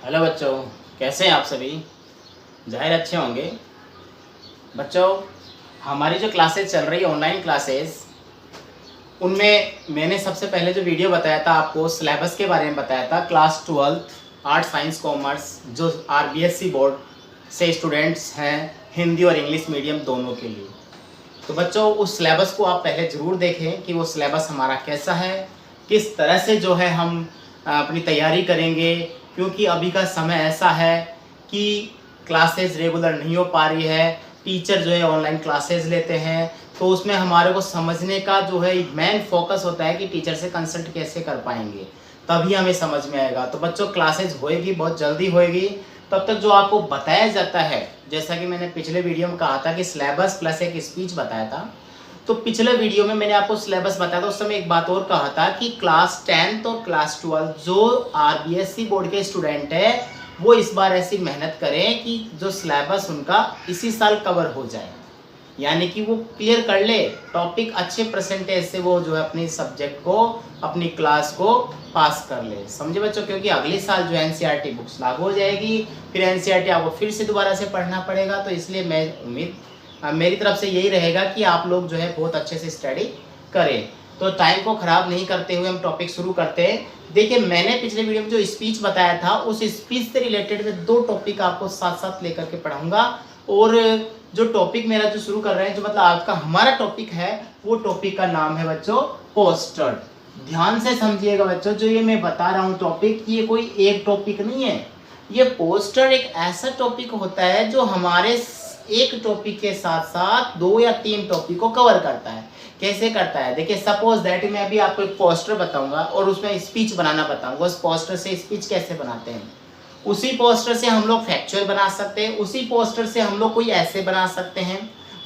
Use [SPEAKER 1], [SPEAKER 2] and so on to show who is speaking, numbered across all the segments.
[SPEAKER 1] Hello बच्चों, कैसे हैं आप सभी। जाहिर अच्छे होंगे। बच्चों, हमारी जो क्लासेस चल रही है ऑनलाइन क्लासेस, उनमें मैंने सबसे पहले जो वीडियो बताया था आपको सिलेबस के बारे में बताया था। क्लास 12 आर्ट साइंस कॉमर्स जो RBSC बोर्ड से स्टूडेंट्स हैं, हिंदी और इंग्लिश मीडियम दोनों के लिए। तो बच्चों, उस सिलेबस को आप पहले ज़रूर देखें कि वो सिलेबस हमारा कैसा है, किस तरह से जो है हम अपनी तैयारी करेंगे। क्योंकि अभी का समय ऐसा है कि क्लासेस रेगुलर नहीं हो पा रही है, टीचर जो है ऑनलाइन क्लासेस लेते हैं, तो उसमें हमारे को समझने का जो है मेन फोकस होता है कि टीचर से कंसल्ट कैसे कर पाएंगे, तभी हमें समझ में आएगा। तो बच्चों, क्लासेस होएगी, बहुत जल्दी होएगी। तब तक जो आपको बताया जाता है, जैसा कि मैंने पिछले वीडियो में कहा था कि सिलेबस प्लस एक स्पीच बताया था, तो पिछले वीडियो में मैंने आपको सिलेबस बताया था। उस समय एक बात और कहा था कि क्लास 10 और क्लास 12 जो RBSC बोर्ड के स्टूडेंट है, वो इस बार ऐसी मेहनत करें कि जो सिलेबस उनका इसी साल कवर हो जाए, यानी कि वो क्लियर कर ले टॉपिक, अच्छे परसेंटेज से वो जो है अपनी सब्जेक्ट को, अपनी क्लास को पास कर ले। समझे बच्चों, क्योंकि अगले साल जो NCERT बुक्स लागू हो जाएगी, फिर NCERT आपको फिर से दोबारा से पढ़ना पड़ेगा। तो इसलिए मेरी तरफ से यही रहेगा कि आप लोग जो है बहुत अच्छे से स्टडी करें। तो टाइम को ख़राब नहीं करते हुए हम टॉपिक शुरू करते हैं। देखिए, मैंने पिछले वीडियो में जो स्पीच बताया था, उस स्पीच से रिलेटेड में 2 टॉपिक आपको साथ साथ लेकर के पढ़ाऊंगा। और जो टॉपिक मेरा जो शुरू कर रहे हैं, जो मतलब आज का हमारा टॉपिक है, वो टॉपिक का नाम है बच्चों पोस्टर। ध्यान से समझिएगा बच्चों, जो ये मैं बता रहा हूँ टॉपिक, ये कोई एक टॉपिक नहीं है। ये पोस्टर एक ऐसा टॉपिक होता है जो हमारे एक टॉपिक के साथ साथ 2 या 3 टॉपिक को कवर करता है। कैसे करता है, देखिए, सपोज दैट मैं अभी आपको एक पोस्टर बताऊंगा और उसमें स्पीच बनाना बताऊंगा। उस पोस्टर से स्पीच कैसे बनाते हैं, उसी पोस्टर से हम लोग फैक्चुअल बना सकते हैं, उसी पोस्टर से हम लोग कोई ऐसे बना सकते हैं।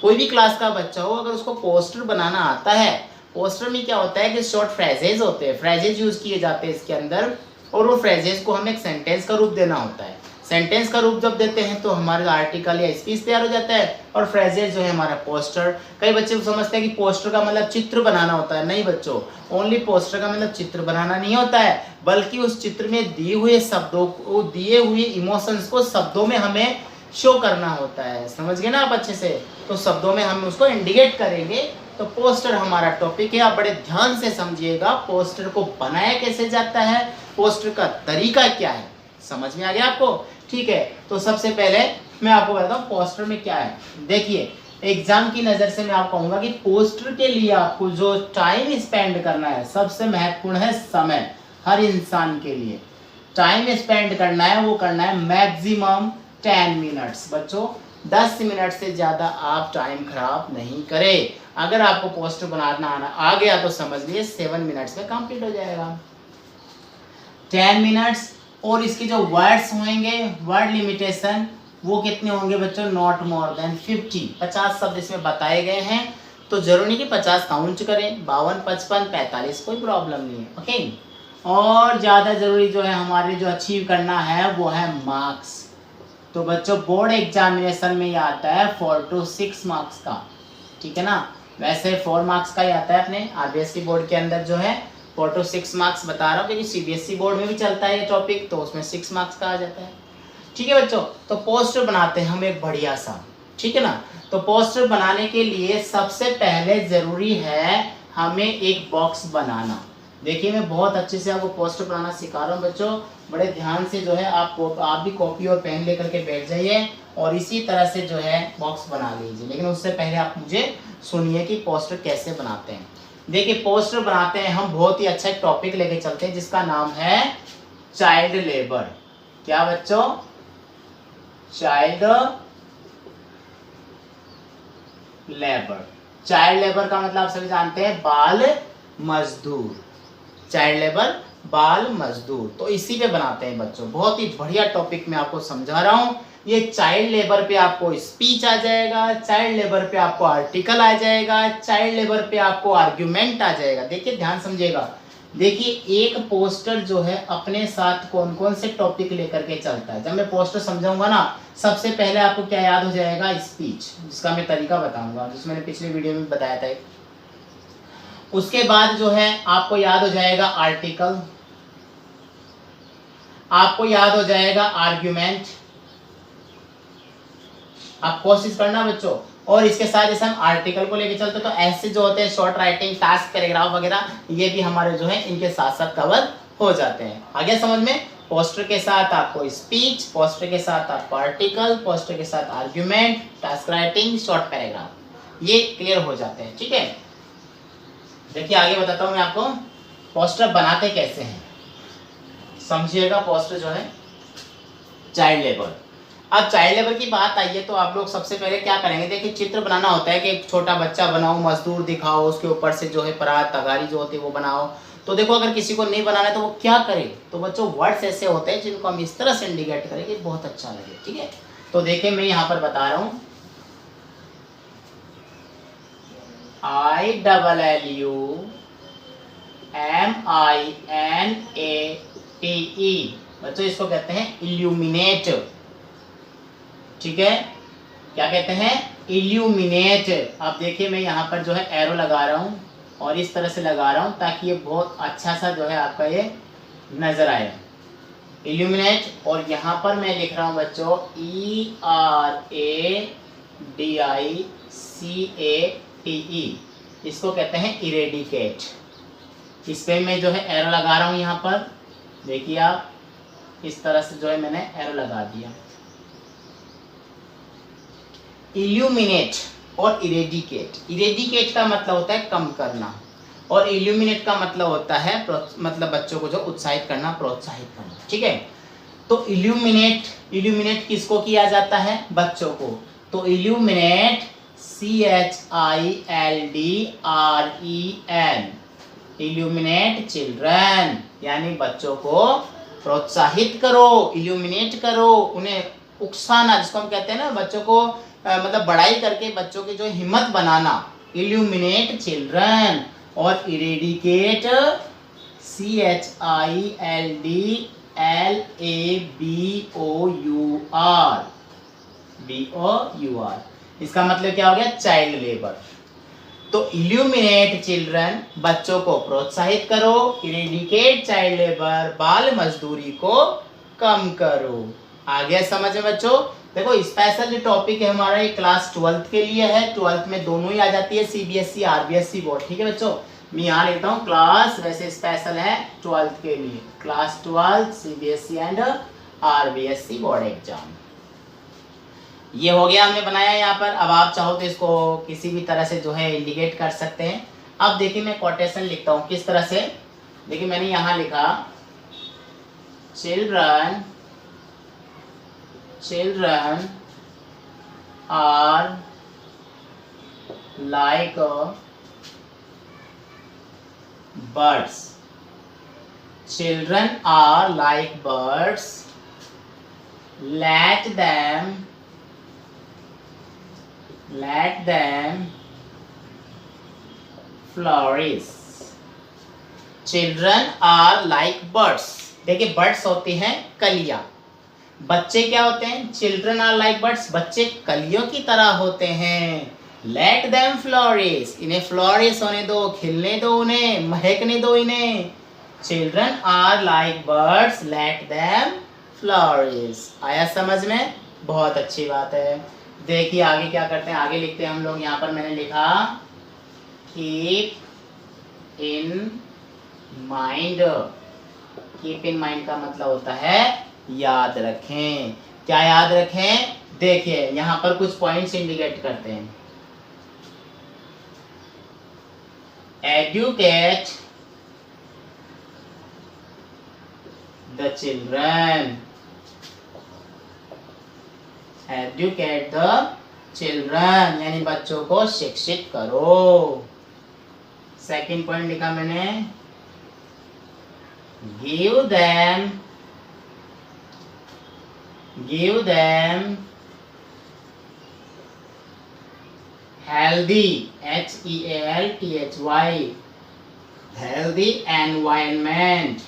[SPEAKER 1] कोई भी क्लास का बच्चा हो, अगर उसको पोस्टर बनाना आता है, पोस्टर में क्या होता है कि शॉर्ट फ्रेजेज होते हैं, फ्रेजेज यूज किए जाते हैं इसके अंदर, और वो फ्रेजेज को हमें एक सेंटेंस का रूप देना होता है। सेंटेंस का रूप जब देते हैं तो हमारा आर्टिकल या स्पीच तैयार हो जाता है, और फ्रेजेज जो है हमारा पोस्टर। कई बच्चे समझते हैं कि पोस्टर का मतलब चित्र बनाना होता है। नहीं बच्चों, ओनली पोस्टर का मतलब चित्र बनाना नहीं होता है, बल्कि उस चित्र में दिए हुए शब्दों को, दिए हुए इमोशंस को शब्दों में हमें शो करना होता है। समझ गए ना आप अच्छे से। तो शब्दों में हम उसको इंडिकेट करेंगे। तो पोस्टर हमारा टॉपिक है, आप बड़े ध्यान से समझिएगा। पोस्टर को बनाया कैसे जाता है, पोस्टर का तरीका क्या है, समझ में आ गया आपको। ठीक है, तो सबसे पहले मैं आपको बताता हूँ पोस्टर में क्या है। देखिए, एग्जाम की नजर से मैं आपको कहूंगा कि पोस्टर के लिए आपको जो टाइम स्पेंड करना है, सबसे महत्वपूर्ण है समय। हर इंसान के लिए टाइम स्पेंड करना है, वो करना है मैक्सिमम 10 मिनट्स। बच्चों, 10 मिनट से ज्यादा आप टाइम खराब नहीं करें। अगर आपको पोस्टर बनाना आ गया तो समझ लिए 7 मिनट्स में कंप्लीट हो जाएगा। 10 मिनट्स। और इसके जो वर्ड्स होंगे, वर्ड लिमिटेशन, वो कितने होंगे बच्चों, नॉट मोर देन 50 शब्द इसमें बताए गए हैं। तो जरूरी नहीं कि 50 काउंट करें, 52, 55, 45 कोई प्रॉब्लम नहीं है। ओके। और ज़्यादा जरूरी जो है हमारे जो अचीव करना है वो है मार्क्स। तो बच्चों, बोर्ड एग्जामिनेशन में ये आता है 4 to 6 मार्क्स का, ठीक है ना। वैसे 4 मार्क्स का ही आता है अपने RBSC बोर्ड के अंदर, जो है 4 to 6 मार्क्स बता रहा हूँ, क्योंकि CBSE बोर्ड में भी चलता है ये टॉपिक, तो उसमें 6 मार्क्स का आ जाता है। ठीक है बच्चों, तो पोस्टर बनाते हैं हम एक बढ़िया सा, ठीक है ना। तो पोस्टर बनाने के लिए सबसे पहले जरूरी है हमें एक बॉक्स बनाना। देखिए, मैं बहुत अच्छे से आपको पोस्टर बनाना सिखा रहा हूँ बच्चों, बड़े ध्यान से जो है आप भी कॉपी और पेन लेकर के बैठ जाइए और इसी तरह से जो है बॉक्स बना लीजिए। लेकिन उससे पहले आप मुझे सुनिए कि पोस्टर कैसे बनाते हैं। देखिए, पोस्टर बनाते हैं हम, बहुत ही अच्छा एक टॉपिक लेके चलते हैं जिसका नाम है चाइल्ड लेबर। क्या बच्चों, चाइल्ड लेबर। चाइल्ड लेबर का मतलब आप सभी जानते हैं बाल मजदूर। चाइल्ड लेबर, बाल मजदूर। तो इसी पे बनाते हैं बच्चों, बहुत ही बढ़िया टॉपिक मैं आपको समझा रहा हूँ। ये चाइल्ड लेबर पे आपको स्पीच आ जाएगा, चाइल्ड लेबर पे आपको आर्टिकल आ जाएगा, चाइल्ड लेबर पे आपको आर्ग्यूमेंट आ जाएगा। देखिए, ध्यान समझिएगा। देखिए, एक पोस्टर जो है अपने साथ कौन कौन से टॉपिक लेकर के चलता है। जब मैं पोस्टर समझाऊंगा ना, सबसे पहले आपको क्या याद हो जाएगा, स्पीच, जिसका मैं तरीका बताऊंगा, जिसमें मैंने पिछले वीडियो में बताया था। उसके बाद जो है आपको याद हो जाएगा आर्टिकल, आपको याद हो जाएगा आर्ग्यूमेंट। आप कोशिश करना बच्चों। और इसके साथ जैसे हम आर्टिकल को लेके चलते तो ऐसे जो होते हैं शॉर्ट राइटिंग, टास्क, पैराग्राफ वगैरह, ये भी हमारे जो है इनके साथ साथ कवर हो जाते हैं। आगे समझ में, पोस्टर के साथ आपको स्पीच, पोस्टर के साथ आपको आर्टिकल, पोस्टर के साथ argument, task writing, short paragraph, ये क्लियर हो जाते हैं। ठीक है, देखिए आगे बताता हूँ मैं आपको पोस्टर बनाते कैसे हैं, समझिएगा। पोस्टर जो है चाइल्ड लेबर। अब चाइल्ड लेबर की बात आई है तो आप लोग सबसे पहले क्या करेंगे, देखिए चित्र बनाना होता है कि एक छोटा बच्चा बनाओ, मजदूर दिखाओ, उसके ऊपर से जो है परात तगारी जो होती है वो बनाओ। तो देखो अगर किसी को नहीं बनाना है तो वो क्या करे, तो बच्चों वर्ड्स ऐसे होते हैं जिनको हम इस तरह से इंडिकेट करेंगे, बहुत अच्छा लगे। ठीक है, तो देखिए मैं यहाँ पर बता रहा हूँ, ILLUMINATE, बच्चों इसको कहते हैं इल्यूमिनेट। ठीक है, क्या कहते हैं, इल्यूमिनेट। आप देखिए मैं यहाँ पर जो है एरो लगा रहा हूँ और इस तरह से लगा रहा हूँ ताकि ये बहुत अच्छा सा जो है आपका ये नजर आए, इल्यूमिनेट। और यहाँ पर मैं लिख रहा हूँ बच्चों ERADICATE, इसको कहते हैं इरेडिकेट। इस पे मैं जो है एरो लगा रहा हूँ यहाँ पर, देखिए आप इस तरह से जो है मैंने एरो लगा दिया। इल्यूमिनेट और इरेडिकेट, इरेडिकेट का मतलब होता है कम करना और इल्यूमिनेट का मतलब होता है मतलब बच्चों को जो उत्साहित करना, प्रोत्साहित करना। ठीक है, तो इल्यूमिनेट, इल्यूमिनेट किसको किया जाता है, बच्चों को। तो इल्यूमिनेट CHILDREN, इल्यूमिनेट चिल्ड्रन, यानी बच्चों को प्रोत्साहित करो, इल्यूमिनेट करो, उन्हें उकसाना, जिसको हम कहते हैं ना बच्चों को मतलब बड़ाई करके बच्चों की जो हिम्मत बनाना, इल्यूमिनेट चिल्ड्रन। और इरेडिकेट CHILDLABOUR, इसका मतलब क्या हो गया, चाइल्ड लेबर। तो इल्यूमिनेट चिल्ड्रन, बच्चों को प्रोत्साहित करो, इरेडिकेट चाइल्ड लेबर, बाल मजदूरी को कम करो। आ गया समझ में बच्चों। देखो स्पेशल जो टॉपिक है हमारा ये क्लास 12th के लिए है, 12th में दोनों ही आ जाती है, CBSE RBSE बोर्ड। ठीक है बच्चों, मैं यहाँ लिखता हूँ क्लास, वैसे स्पेशल है 12th के लिए, class 12 CBSE and RBSE board exam. ये हो गया, हमने बनाया यहाँ पर। अब आप चाहो तो इसको किसी भी तरह से जो है इंडिकेट कर सकते हैं। अब देखिए मैं कोटेशन लिखता हूँ किस तरह से, देखिए मैंने यहाँ लिखा children are like birds. Children are like birds. Let them flourish. Children are like birds. देखिए बर्ड्स होती हैं कलियां, बच्चे क्या होते हैं, चिल्ड्रन आर लाइक बर्ड्स, बच्चे कलियों की तरह होते हैं। लेट देम फ्लोरिश, इन्हें फ्लोरिश होने दो, खिलने दो, उन्हें महकने दो इन्हें। Children are like birds, let them flourish. आया समझ में, बहुत अच्छी बात है। देखिए आगे क्या करते हैं, आगे लिखते हैं हम लोग। यहाँ पर मैंने लिखा keep in mind, keep in mind का मतलब होता है याद रखें। क्या याद रखें, देखिए यहां पर कुछ पॉइंट्स इंडिकेट करते हैं। Educate the children, educate the children, यानी बच्चों को शिक्षित करो। सेकंड पॉइंट लिखा मैंने, give them healthy, HEALTHY, healthy environment,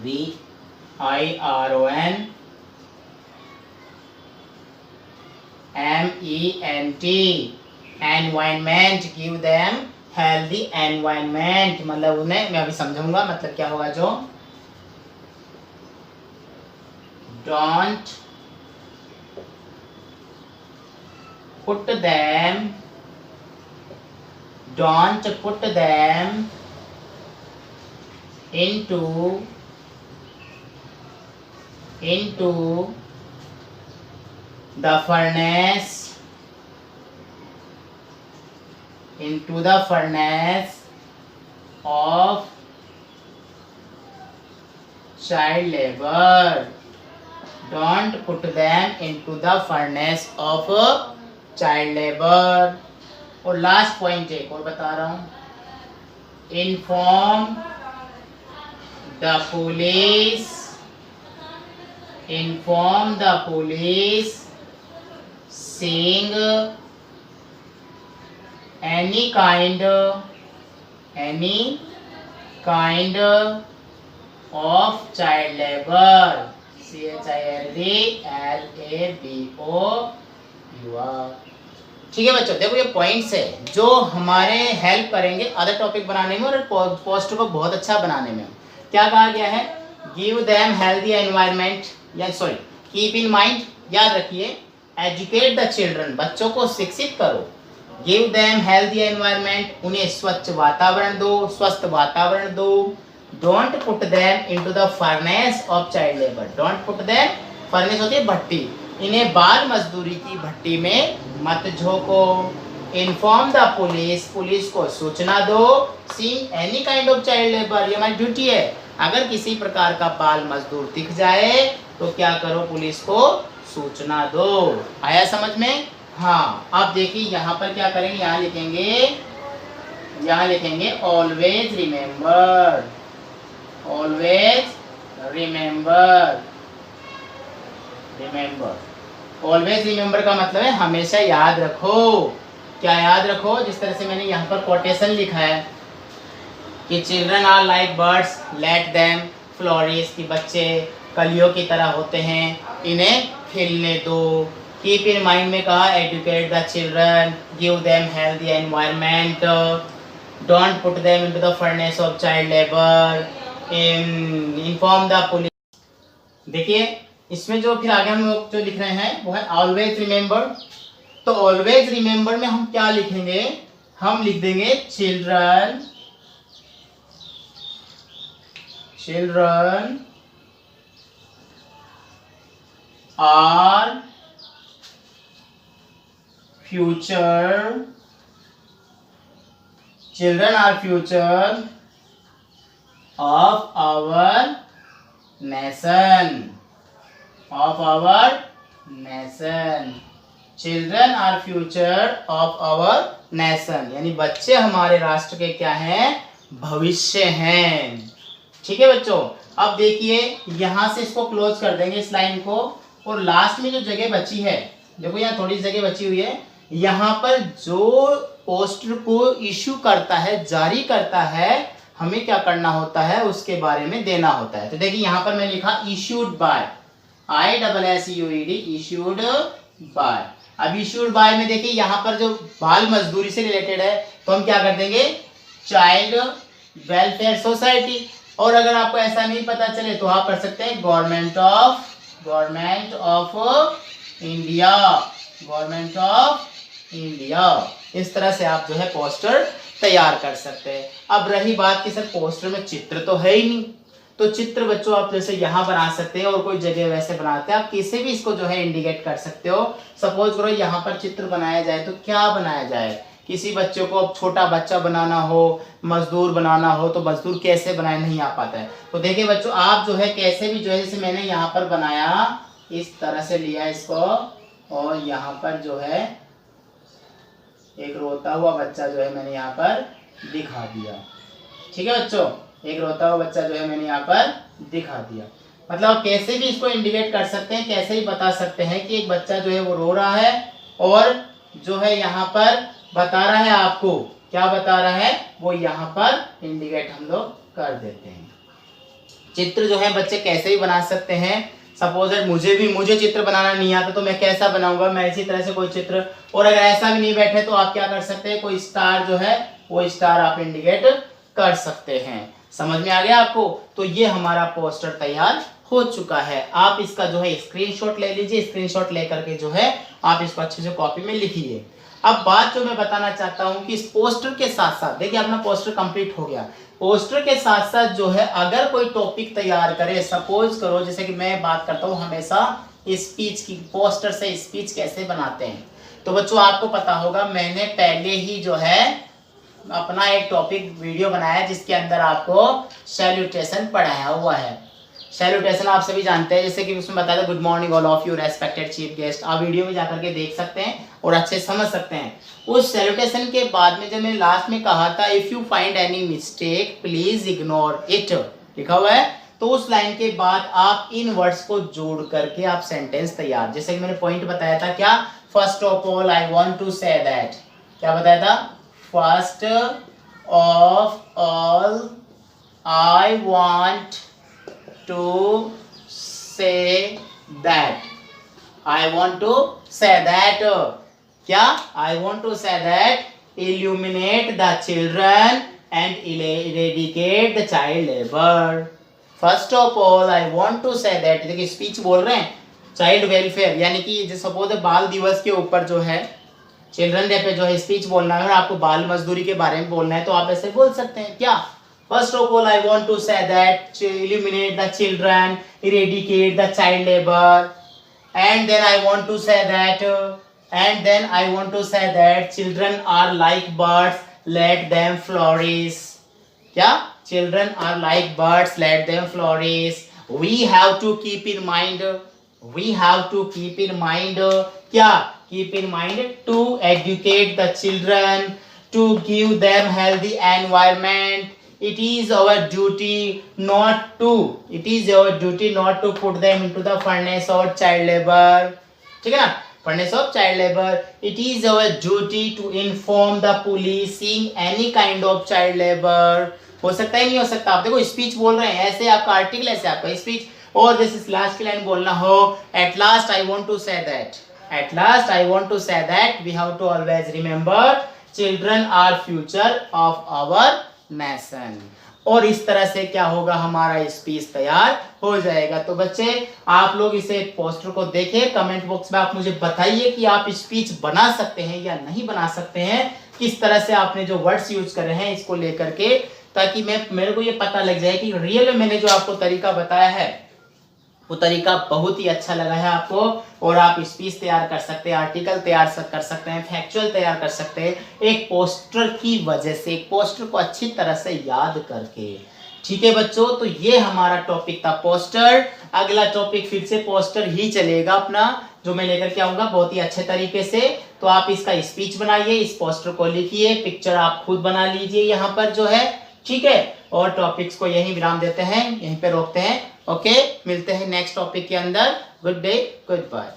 [SPEAKER 1] VIRON MENT, environment, give them healthy environment, मतलब उन्हें मैं अभी समझाऊंगा मतलब क्या होगा जो don't put them into the furnace of child labor. Don't put them into the furnace of child labor. और लास्ट पॉइंट एक और बता रहा हूं, inform the police seeing any kind of child labor. CHILDLABOUR. ठीक है बच्चों, देखो ये पॉइंट्स है जो हमारे हेल्प करेंगे अदर टॉपिक बनाने में और पोस्टर को बहुत अच्छा बनाने में। क्या कहा गया है, गिव देम हेल्दी एनवायरनमेंट, या सॉरी कीप इन माइंड, याद रखिए, एजुकेट द चिल्ड्रन, बच्चों को शिक्षित करो, गिव देम हेल्दी एनवायरनमेंट, उन्हें स्वच्छ वातावरण दो, स्वस्थ वातावरण दो, don't put them into the furnace of child labour, don't put them, furnace होती है भट्टी, इन्हें बाल मजदूरी की भट्टी में मत झोंको, इन्फॉर्म द पुलिस, पुलिस को सूचना दो, seeing any kind of child labour, ये हमारी ड्यूटी है, अगर किसी प्रकार का बाल मजदूर दिख जाए तो क्या करो, पुलिस को सूचना दो। आया समझ में? हाँ, अब देखिए यहाँ पर क्या करेंगे, यहाँ लिखेंगे ऑलवेज रिमेम्बर, ऑलवेज रिमेम्बर का मतलब है हमेशा याद रखो। क्या याद रखो? जिस तरह से मैंने यहाँ पर कोटेशन लिखा है कि children are like birds let them flourish, कि बच्चे कलियों की तरह होते हैं, इन्हें खिलने दो। कीप इन माइंड में कहा educate the children, give them healthy environment, don't put them into the furnace of child labour, inform the police. देखिए इसमें जो फिर आगे हम लोग जो लिख रहे हैं वो है ऑलवेज रिमेम्बर। तो ऑलवेज रिमेम्बर में हम क्या लिखेंगे, हम लिख देंगे children are future, children are future of our nation, children are future of our nation, यानी बच्चे हमारे राष्ट्र के क्या हैं, भविष्य हैं। ठीक है बच्चों, अब देखिए यहां से इसको क्लोज कर देंगे इस लाइन को, और लास्ट में जो जगह बची है, देखो यहाँ थोड़ी जगह बची हुई है, यहाँ पर जो पोस्टर को इश्यू करता है, जारी करता है, हमें क्या करना होता है, उसके बारे में देना होता है। तो देखिए यहाँ पर मैं लिखा issued by, ISSUED, issued by. अब इश्यूड बाय में देखिए यहाँ पर जो बाल मजदूरी से रिलेटेड है, तो हम क्या कर देंगे, चाइल्ड वेलफेयर सोसाइटी, और अगर आपको ऐसा नहीं पता चले तो आप कर सकते हैं गवर्नमेंट ऑफ इंडिया, इस तरह से आप जो है पोस्टर तैयार कर सकते हैं। अब रही बात कि सर पोस्टर में चित्र तो है ही नहीं, तो चित्र बच्चों आप जैसे यहाँ बना सकते हैं, और कोई जगह वैसे बनाते हैं, आप किसी भी इसको जो है इंडिकेट कर सकते हो। सपोज करो यहाँ पर चित्र बनाया जाए तो क्या बनाया जाए, किसी बच्चे को अब छोटा बच्चा बनाना हो, मजदूर बनाना हो, तो मजदूर कैसे बनाए, नहीं आ पाता है। तो देखिए बच्चों आप जो है कैसे भी जो है, जैसे मैंने यहाँ पर बनाया, इस तरह से लिया इसको, और यहाँ पर जो है एक रोता हुआ बच्चा जो है मैंने यहाँ पर दिखा दिया। ठीक है बच्चों, एक रोता हुआ बच्चा जो है मैंने यहाँ पर दिखा दिया। मतलब कैसे भी इसको इंडिकेट कर सकते हैं, कैसे भी बता सकते हैं कि एक बच्चा जो है वो रो रहा है, और जो है यहाँ पर बता रहा है, आपको क्या बता रहा है, वो यहाँ पर इंडिकेट हम लोग कर देते हैं। चित्र जो है बच्चे कैसे भी बना सकते हैं। सपोज मुझे चित्र बनाना नहीं आता, तो मैं कैसा बनाऊंगा, मैं इसी तरह से कोई चित्र, और अगर ऐसा भी नहीं बैठे तो आप क्या कर सकते हैं, कोई स्टार जो है वो स्टार आप इंडिकेट कर सकते हैं। समझ में आ गया आपको? तो ये हमारा पोस्टर तैयार हो चुका है। आप इसका जो है स्क्रीनशॉट ले लीजिए, स्क्रीनशॉट लेकर के जो है आप इसको अच्छे से कॉपी में लिखिए। अब बात जो मैं बताना चाहता हूं कि इस पोस्टर के साथ साथ, देखिए अपना पोस्टर कंप्लीट हो गया, पोस्टर के साथ साथ जो है अगर कोई टॉपिक तैयार करे, सपोज करो जैसे कि मैं बात करता हूं हमेशा स्पीच की, पोस्टर से स्पीच कैसे बनाते हैं, तो बच्चों आपको पता होगा मैंने पहले ही जो है अपना एक टॉपिक वीडियो बनाया जिसके अंदर आपको सैल्यूटेशन पढ़ाया हुआ है। सैल्यूटेशन आप सभी जानते हैं, जैसे कि उसमें बताया था good morning all of you respected chief guest. आप वीडियो में जाकर के देख सकते हैं और अच्छे समझ सकते हैं। उस सैल्यूटेशन के बाद में जब मैंने लास्ट में कहा था if you find any mistake please ignore it, लिखा हुआ है, तो उस लाइन के बाद आप इन वर्ड्स को जोड़ करके आप सेंटेंस तैयार, जैसे कि मैंने पॉइंट बताया था क्या, first of all I want to say that, क्या बताया था, first of all I want to say that, I want to say that, क्या, I want to say that illuminate the children and eradicate the child labor. First of all I want to say that, देखिए speech बोल रहे हैं, child welfare यानी कि जैसे suppose बाल दिवस के ऊपर जो है, चिल्ड्रन डे पे जो है स्पीच बोलना है और आपको बाल मजदूरी के बारे में बोलना है, तो आप ऐसे बोल सकते हैं क्या, First of all, I want to say that eliminate the children, eradicate the child labor, and then I want to say that, children are like birds, let them flourish. क्या? Children are like birds, let them flourish. We have to keep in mind. क्या? Keep in mind to educate the children, to give them healthy environment. It is our duty not to put them into the furnace of child labor, ठीक है ना, furnace of child labor. It is our duty to inform the police seeing any kind of child labor. हो सकता है नहीं हो सकता, आप देखो स्पीच बोल रहे हैं, ऐसे आपका आर्टिकल, ऐसे आपका स्पीच, और जैसे लास्ट की लाइन बोलना हो, at last I want to say that we have to always remember children are future of our nation. और इस तरह से क्या होगा, हमारा स्पीच तैयार हो जाएगा। तो बच्चे आप लोग इसे पोस्टर को देखें, कमेंट बॉक्स में आप मुझे बताइए कि आप स्पीच बना सकते हैं या नहीं बना सकते हैं, किस तरह से आपने जो वर्ड्स यूज कर रहे हैं इसको लेकर के, ताकि मेरे को ये पता लग जाए कि रियल में मैंने जो आपको तरीका बताया है वो तरीका बहुत ही अच्छा लगा है आपको, और आप स्पीच तैयार कर सकते हैं, आर्टिकल तैयार कर सकते हैं, फैक्चुअल तैयार कर सकते हैं एक पोस्टर की वजह से, एक पोस्टर को अच्छी तरह से याद करके। ठीक है बच्चों, तो ये हमारा टॉपिक था पोस्टर। अगला टॉपिक फिर से पोस्टर ही चलेगा अपना, जो मैं लेकर के आऊंगा बहुत ही अच्छे तरीके से। तो आप इसका स्पीच बनाइए, इस पोस्टर को लिखिए, पिक्चर आप खुद बना लीजिए यहाँ पर जो है, ठीक है। और टॉपिक्स को यहीं विराम देते हैं, यहीं पे रोकते हैं। ओके, मिलते हैं नेक्स्ट टॉपिक के अंदर। Good day, good bye.